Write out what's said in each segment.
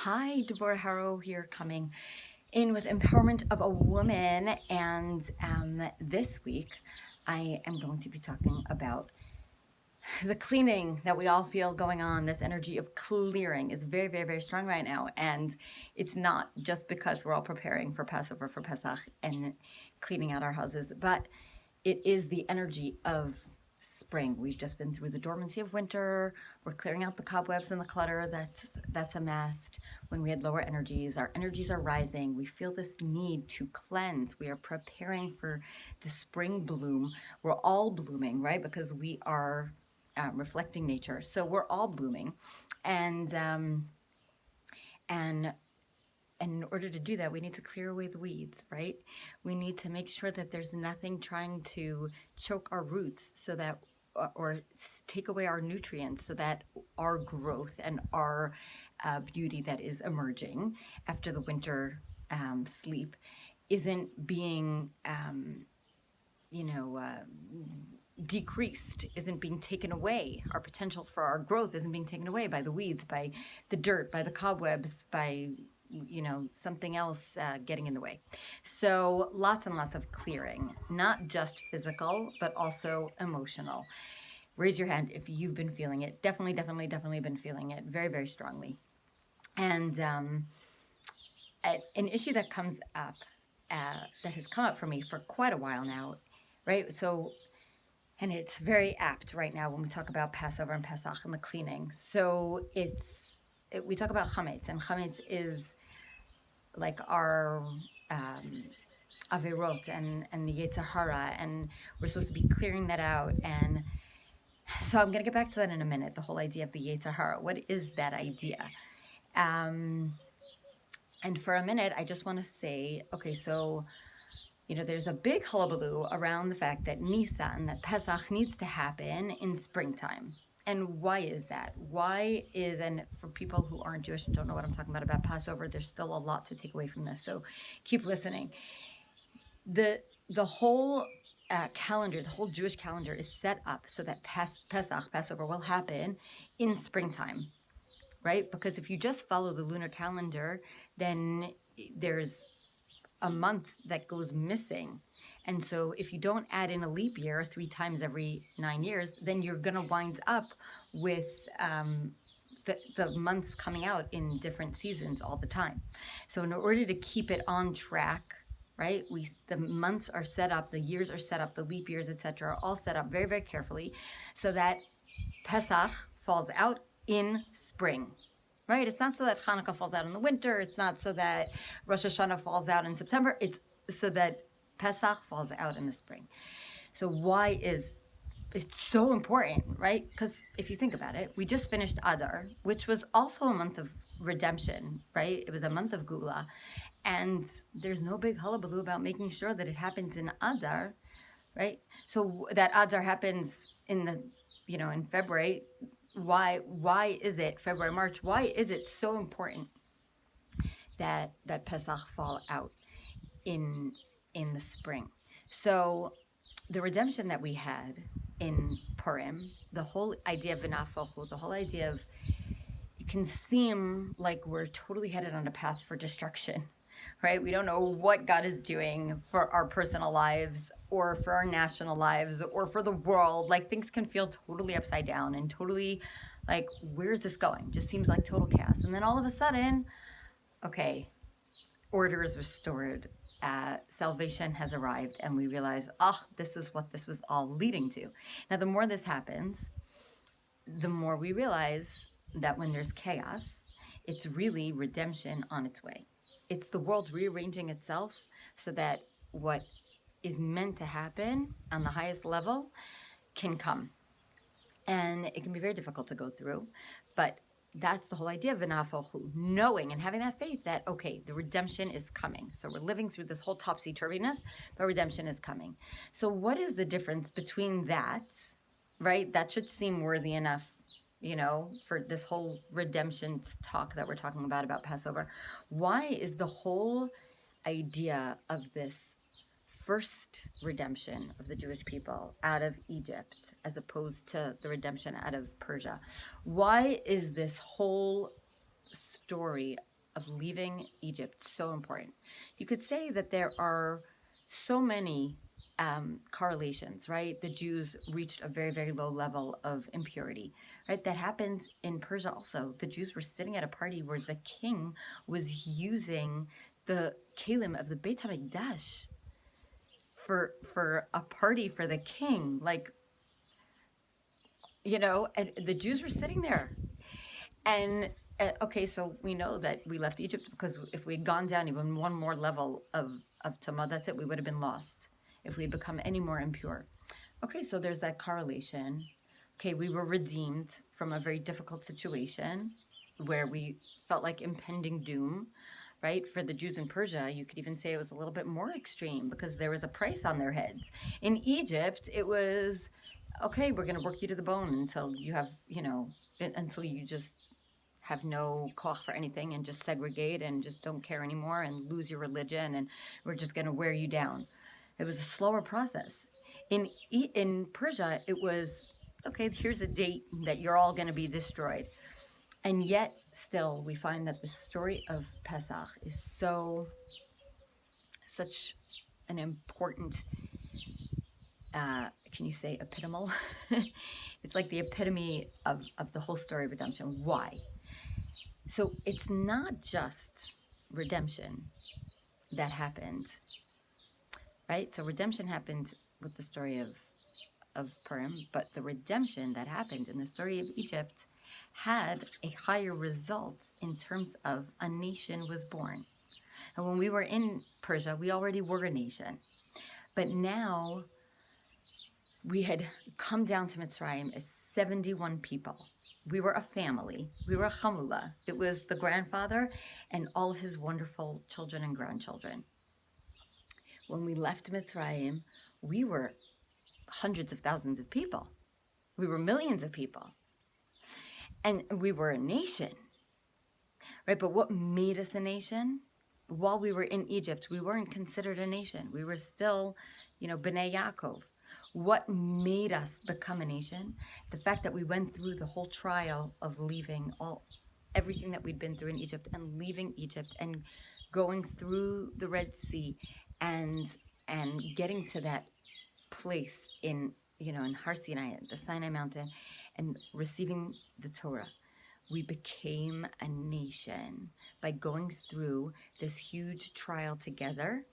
Hi, Devorah Harrow here, coming in with Empowerment of a Woman. And this week, I am going to be talking about the cleaning that we all feel going on. This energy of clearing is very, very, very strong right now. And it's not just because we're all preparing for Passover, for Pesach, and cleaning out our houses, but it is the energy of spring. We've just been through the dormancy of winter. We're clearing out the cobwebs and the clutter that's amassed when we had lower energies. Our energies are rising. We feel this need to cleanse. We are preparing for the spring bloom. We're all blooming, right? Because we are reflecting nature. So we're all blooming. And and in order to do that, we need to clear away the weeds, right? We need to make sure that there's nothing trying to choke our roots so that, or take away our nutrients so that our growth and our beauty that is emerging after the winter sleep isn't being, you know, uh, decreased, isn't being taken away. Our potential for our growth isn't being taken away by the weeds, by the dirt, by the cobwebs, by something else getting in the way. So lots and lots of clearing, not just physical, but also emotional. Raise your hand if you've been feeling it. Definitely, definitely, definitely been feeling it very, very strongly. And an issue that comes up, that has come up for me for quite a while now, right? So, and it's very apt right now when we talk about Passover and Pesach and the cleaning. So we talk about chametz, and chametz is like our averot and the Yetzer Hara, and we're supposed to be clearing that out. And so I'm going to get back to that in a minute, the whole idea of the Yetzer Hara. What is that idea? And for a minute, I just want to say, okay, so there's a big hullabaloo around the fact that Nisan, that Pesach needs to happen in springtime. And why is that? And for people who aren't Jewish and don't know what I'm talking about Passover, there's still a lot to take away from this. So keep listening. The whole calendar, the whole Jewish calendar is set up so that Pesach, Passover, will happen in springtime, right? Because if you just follow the lunar calendar, then there's a month that goes missing. And so if you don't add in a leap year 3 times every 9 years, then you're going to wind up with the months coming out in different seasons all the time. So in order to keep it on track, right, the months are set up, the years are set up, the leap years, etc., are all set up very, very carefully so that Pesach falls out in spring. Right? It's not so that Hanukkah falls out in the winter. It's not so that Rosh Hashanah falls out in September. It's so that Pesach falls out in the spring. So why is it's so important, right? Because if you think about it, we just finished Adar, which was also a month of redemption, right? It was a month of Gula. And there's no big hullabaloo about making sure that it happens in Adar, right? So that Adar happens in February. Why is it February, March? Why is it so important that Pesach fall out in the spring? So the redemption that we had in Purim, the whole idea of v'nafochu, the whole idea of, it can seem like we're totally headed on a path for destruction, right? We don't know what God is doing for our personal lives or for our national lives or for the world. Like, things can feel totally upside down and totally like, where's this going? Just seems like total chaos. And then all of a sudden, okay, order is restored. Salvation has arrived, and we realize, this is what this was all leading to. Now, the more this happens, the more we realize that when there's chaos, it's really redemption on its way. It's the world rearranging itself so that what is meant to happen on the highest level can come. And it can be very difficult to go through, but that's the whole idea of v'nafochu, knowing and having that faith that, okay, the redemption is coming. So we're living through this whole topsy-turviness, but redemption is coming. So what is the difference between that, right? That should seem worthy enough, for this whole redemption talk that we're talking about Passover. Why is the whole idea of this first redemption of the Jewish people out of Egypt as opposed to the redemption out of Persia? Why is this whole story of leaving Egypt so important. You could say that there are so many correlations, right? The Jews reached a very, very low level of impurity, right? That happens in Persia also. The Jews were sitting at a party where the king was using the kalim of the Beit HaMikdash for a party for the king. Like, and the Jews were sitting there. And okay, so we know that we left Egypt because if we had gone down even one more level of Tama, that's it, we would have been lost if we had become any more impure. Okay, so there's that correlation. Okay, we were redeemed from a very difficult situation where we felt like impending doom, right? For the Jews in Persia, you could even say it was a little bit more extreme because there was a price on their heads. In Egypt, it was, okay, we're going to work you to the bone until you have, until you just have no cost for anything and just segregate and just don't care anymore and lose your religion, and we're just going to wear you down. It was a slower process. In Persia, it was, okay, here's a date that you're all going to be destroyed. And yet, still, we find that the story of Pesach is such an important, can you say epitomal? It's like the epitome of the whole story of redemption. Why? So it's not just redemption that happened, right? So redemption happened with the story of Purim, but the redemption that happened in the story of Egypt had a higher result in terms of a nation was born. And when we were in Persia, we already were a nation. But now we had come down to Mitzrayim as 71 people. We were a family. We were a chamula. It was the grandfather and all of his wonderful children and grandchildren. When we left Mitzrayim, we were hundreds of thousands of people. We were millions of people. And we were a nation, right? But what made us a nation? While we were in Egypt, we weren't considered a nation. We were still, Bnei Yaakov. What made us become a nation? The fact that we went through the whole trial of leaving everything that we'd been through in Egypt and leaving Egypt and going through the Red Sea and getting to that place in Har Sinai, the Sinai mountain, and receiving the Torah. We became a nation by going through this huge trial together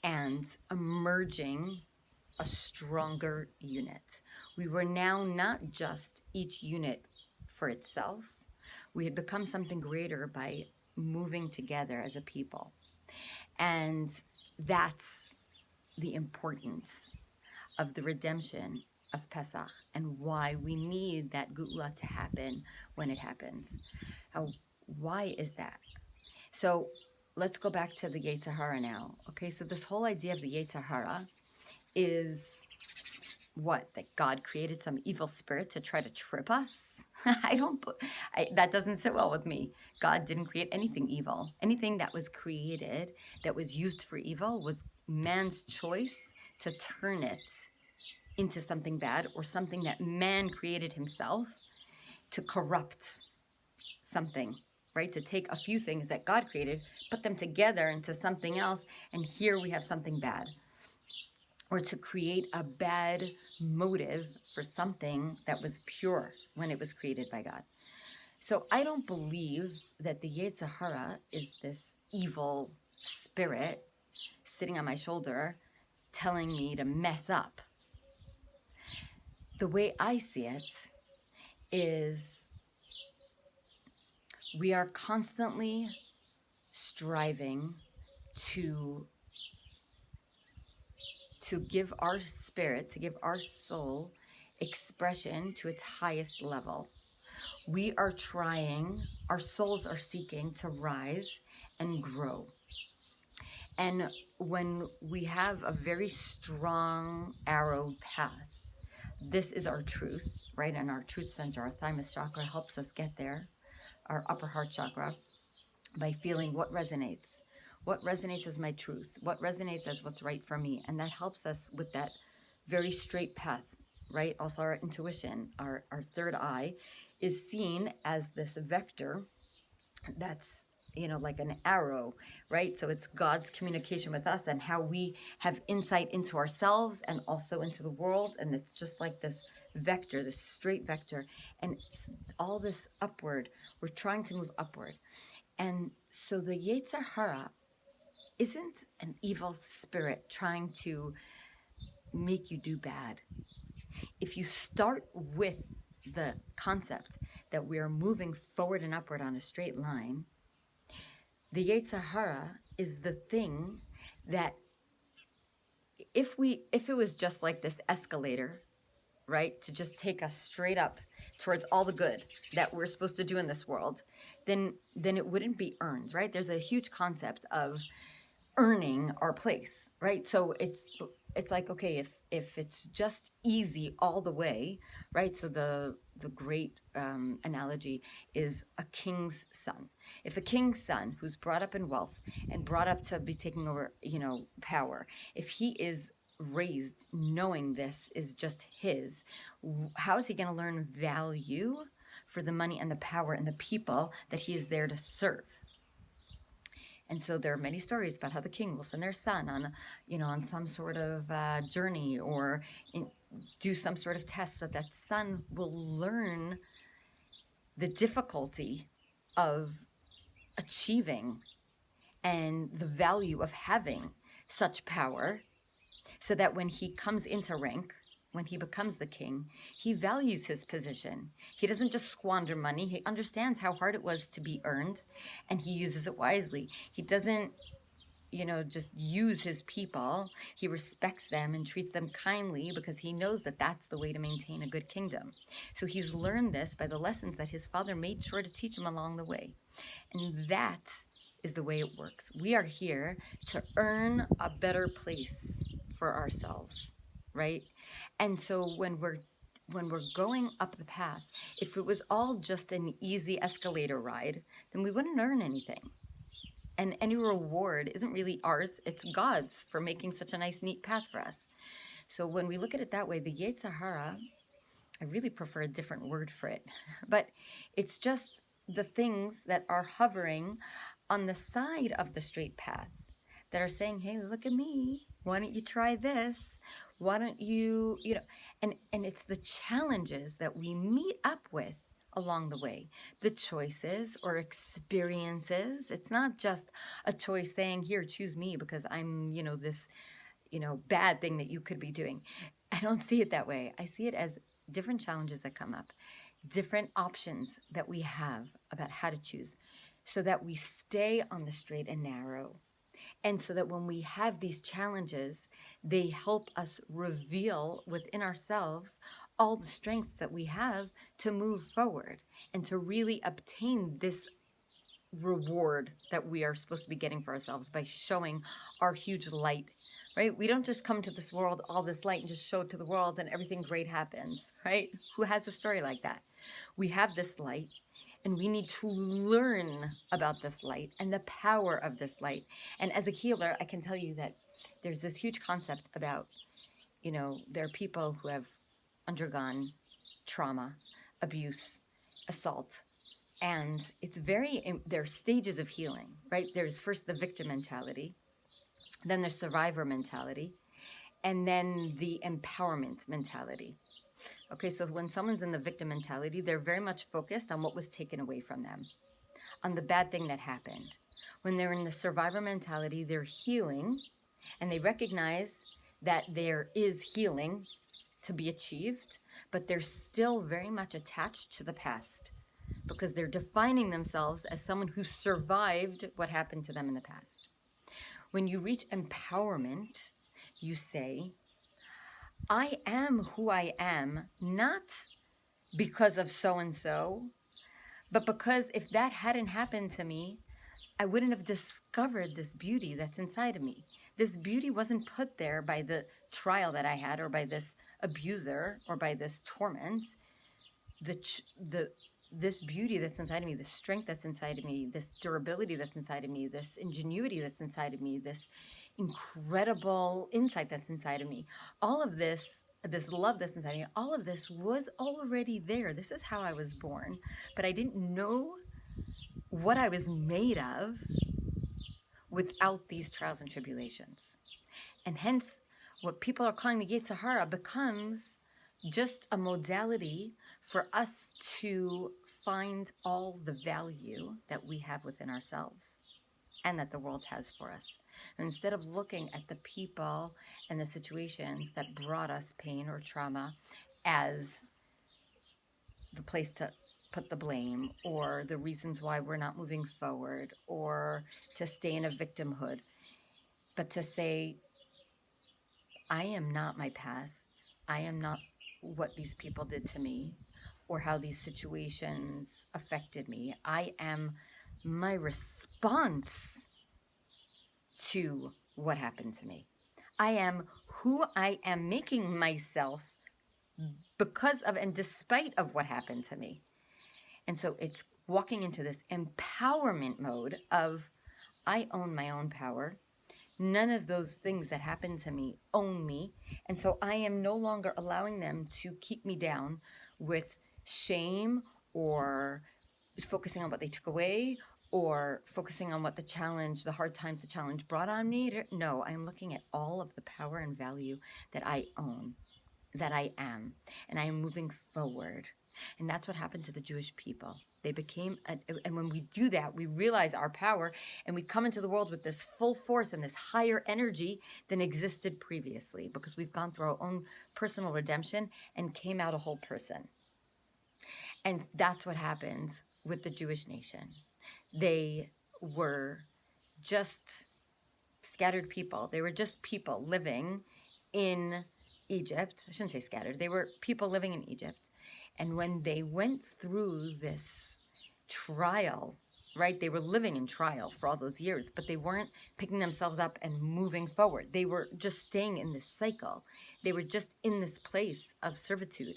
and emerging a stronger unit. We were now not just each unit for itself. We had become something greater by moving together as a people. And that's the importance of the redemption of Pesach and why we need that Geula to happen when it happens. Why is that? So let's go back to the Yetzer Hara now. Okay, so this whole idea of the Yetzer Hara is what? That God created some evil spirit to try to trip us? That doesn't sit well with me. God didn't create anything evil. Anything that was created, that was used for evil, was man's choice to turn it into something bad or something that man created himself to corrupt something, right? To take a few things that God created, put them together into something else, and here we have something bad. Or to create a bad motive for something that was pure when it was created by God. So I don't believe that the Yetzer Hara is this evil spirit sitting on my shoulder telling me to mess up. The way I see it is we are constantly striving to give our spirit, to give our soul expression to its highest level. We are trying, our souls are seeking to rise and grow. And when we have a very strong arrowed path, this is our truth, right? And our truth center, our thymus chakra, helps us get there, our upper heart chakra, by feeling what resonates. What resonates as my truth? What resonates as what's right for me? And that helps us with that very straight path, right? Also our intuition, our third eye, is seen as this vector that's like an arrow, right? So it's God's communication with us and how we have insight into ourselves and also into the world. And it's just like this vector, this straight vector, and it's all this upward. We're trying to move upward. And so the Yetzer Hara isn't an evil spirit trying to make you do bad. If you start with the concept that we are moving forward and upward on a straight line, the Yetzer Hara is the thing that if it was just like this escalator, right, to just take us straight up towards all the good that we're supposed to do in this world, then it wouldn't be earned, right? There's a huge concept of earning our place, right? So it's like, okay, if it's just easy all the way, right? So the great analogy is a king's son. If a king's son who's brought up in wealth and brought up to be taking over, power, if he is raised knowing this is just his, how is he going to learn value for the money and the power and the people that he is there to serve? And so there are many stories about how the king will send their son on some sort of journey or do some sort of test so that son will learn the difficulty of achieving and the value of having such power, so that when he comes into rank, when he becomes the king, he values his position. He doesn't just squander money. He understands how hard it was to be earned, and he uses it wisely. He doesn't, just use his people. He respects them and treats them kindly because he knows that that's the way to maintain a good kingdom. So he's learned this by the lessons that his father made sure to teach him along the way. And that is the way it works. We are here to earn a better place for ourselves, right? And so when we're going up the path, if it was all just an easy escalator ride, then we wouldn't earn anything. And any reward isn't really ours, it's God's for making such a nice, neat path for us. So when we look at it that way, the Yetzer Hara, I really prefer a different word for it, but it's just the things that are hovering on the side of the straight path that are saying, hey, look at me. Why don't you try this? Why don't you, and it's the challenges that we meet up with along the way, the choices or experiences. It's not just a choice saying, here, choose me because I'm, this, bad thing that you could be doing. I don't see it that way. I see it as different challenges that come up, different options that we have about how to choose, so that we stay on the straight and narrow. And so that when we have these challenges, they help us reveal within ourselves all the strengths that we have to move forward and to really obtain this reward that we are supposed to be getting for ourselves by showing our huge light, right? We don't just come to this world, all this light, and just show it to the world and everything great happens, right? Who has a story like that? We have this light, and we need to learn about this light and the power of this light. And as a healer, I can tell you that there's this huge concept about, there are people who have undergone trauma, abuse, assault, and there's stages of healing, right? There's first the victim mentality, then the survivor mentality, and then the empowerment mentality. Okay, so when someone's in the victim mentality, they're very much focused on what was taken away from them, on the bad thing that happened. When they're in the survivor mentality, they're healing, and they recognize that there is healing to be achieved, but they're still very much attached to the past because they're defining themselves as someone who survived what happened to them in the past. When you reach empowerment, you say, I am who I am, not because of so-and-so, but because if that hadn't happened to me, I wouldn't have discovered this beauty that's inside of me. This beauty wasn't put there by the trial that I had or by this abuser or by this torment. This beauty that's inside of me, this strength that's inside of me, this durability that's inside of me, this ingenuity that's inside of me, this incredible insight that's inside of me, all of this love that's inside of me, all of this was already there. This is how I was born, but I didn't know what I was made of without these trials and tribulations. And hence, what people are calling the Yetzer Hara becomes just a modality for us to find all the value that we have within ourselves and that the world has for us. And instead of looking at the people and the situations that brought us pain or trauma as the place to put the blame or the reasons why we're not moving forward or to stay in a victimhood, but to say, I am not my past. I am not what these people did to me or how these situations affected me. I am my response to what happened to me. I am who I am making myself because of and despite of what happened to me. And so it's walking into this empowerment mode of I own my own power. None of those things that happened to me own me. And so I am no longer allowing them to keep me down with shame or focusing on what they took away or focusing on what the challenge, the hard times the challenge brought on me. No, I'm looking at all of the power and value that I own, that I am, and I am moving forward. And that's what happened to the Jewish people. They became, and when we do that, we realize our power and we come into the world with this full force and this higher energy than existed previously because we've gone through our own personal redemption and came out a whole person. And that's what happens with the Jewish nation. They were just scattered people. They were just people living in Egypt. I shouldn't say scattered. They were people living in Egypt. And when they went through this trial, right, they were living in trial for all those years, but they weren't picking themselves up and moving forward. They were just staying in this cycle. They were just in this place of servitude.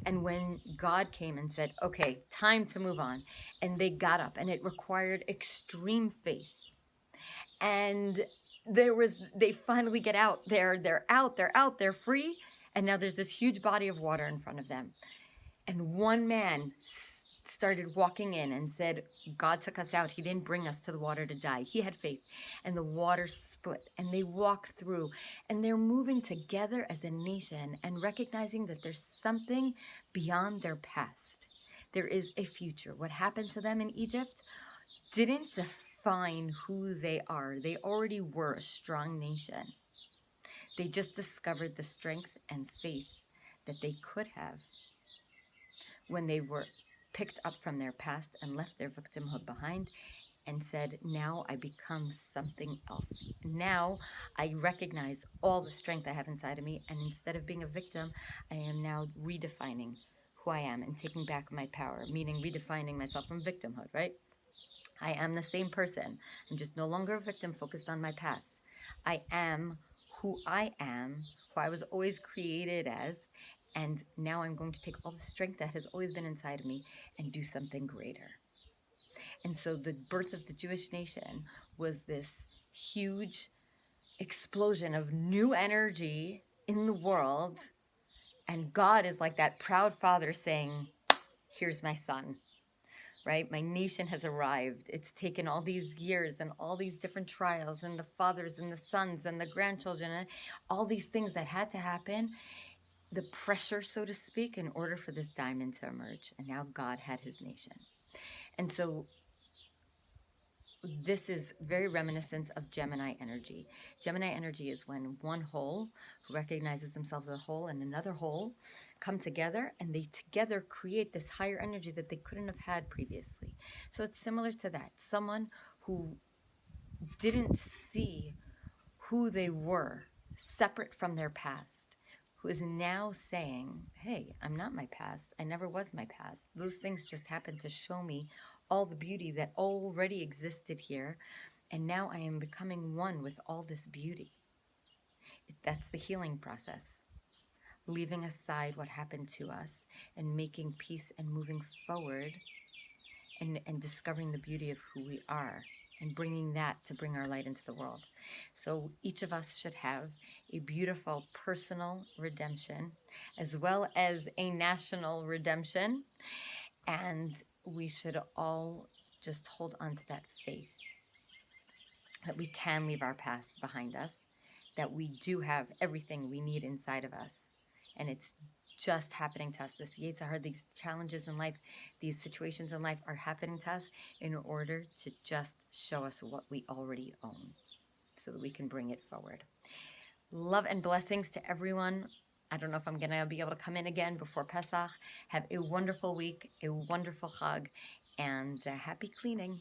And when God came and said, okay, time to move on, and they got up, and it required extreme faith. And they finally get out. They're out, they're free. And now there's this huge body of water in front of them. And one man started walking in and said, God took us out. He didn't bring us to the water to die. He had faith. And the water split and they walk through and they're moving together as a nation and recognizing that there's something beyond their past. There is a future. What happened to them in Egypt didn't define who they are. They already were a strong nation. They just discovered the strength and faith that they could have when they were picked up from their past and left their victimhood behind and said, now I become something else. Now I recognize all the strength I have inside of me, and instead of being a victim, I am now redefining who I am and taking back my power, meaning redefining myself from victimhood, right? I am the same person. I'm just no longer a victim focused on my past. I am who I am, who I was always created as, and now I'm going to take all the strength that has always been inside of me and do something greater. And so the birth of the Jewish nation was this huge explosion of new energy in the world. And God is like that proud father saying, here's my son, right? My nation has arrived. It's taken all these years and all these different trials and the fathers and the sons and the grandchildren and all these things that had to happen, the pressure, so to speak, in order for this diamond to emerge. And now God had his nation. And so this is very reminiscent of Gemini energy. Gemini energy is when one whole who recognizes themselves as a whole and another whole come together and they together create this higher energy that they couldn't have had previously. So it's similar to that. Someone who didn't see who they were separate from their past, who is now saying, hey, I'm not my past. I never was my past. Those things just happened to show me all the beauty that already existed here. And now I am becoming one with all this beauty. That's the healing process. Leaving aside what happened to us and making peace and moving forward and discovering the beauty of who we are and bringing that to bring our light into the world. So each of us should have a beautiful personal redemption as well as a national redemption. And we should all just hold on to that faith that we can leave our past behind us, that we do have everything we need inside of us. And it's just happening to us. This Yetzer Hara, these challenges in life, these situations in life are happening to us in order to just show us what we already own so that we can bring it forward. Love and blessings to everyone. I don't know if I'm going to be able to come in again before Pesach. Have a wonderful week, a wonderful Chag, and happy cleaning.